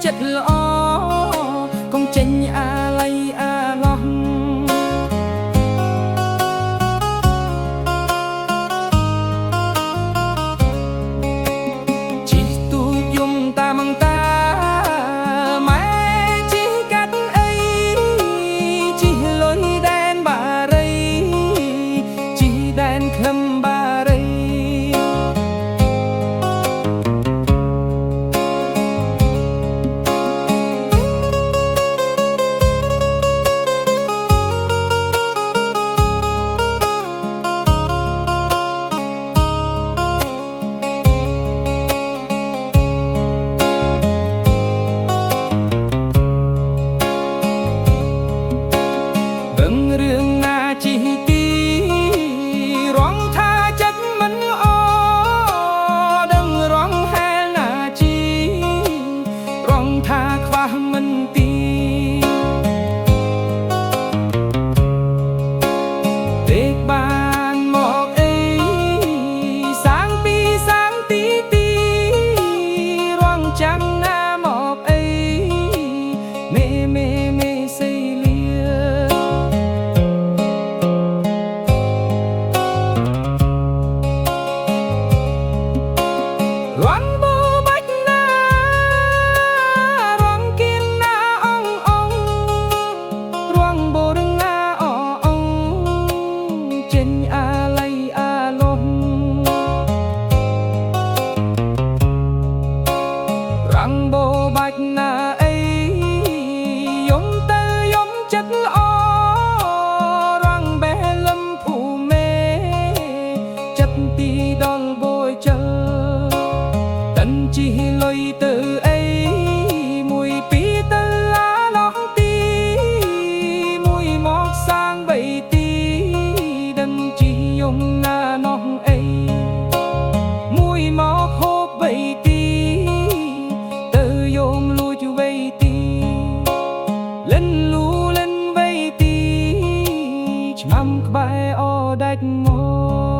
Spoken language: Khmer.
ចិត្តល្អកុំចេញអាល័យអាឡោះជីទូយំតាមងតាម៉ែជីកាត់អីជីលុយដែនបារីជីដែនខ្លឹមបារីរឿងណាជីទីរងថាចិត្តមិនល្អដឹងរងហែលណាជីរងថាខ្វះមិនទីទេបានមកអីសាងពីសាងទីទីរងចាំណាមកអីមេសេលីរងបូបាច់ណារងគៀនណាអងអងរងបូរងាអអងចេញអាល័យអាលំរងបូបាច់ណាអីយំទៅយំចិត្តល្អរងបេះលំភូមេចិត្តទីដល់បូចលជីលុយទៅអីមួយពីរទៅអាឡោះទីមួយមកសាងបីទីដឹងជីយំណានោះអីមួយមកហូបបីទីទៅយោមលួចបីទីលិនលូលិនបីទីឆ្មាំក្បែរអដាច់មក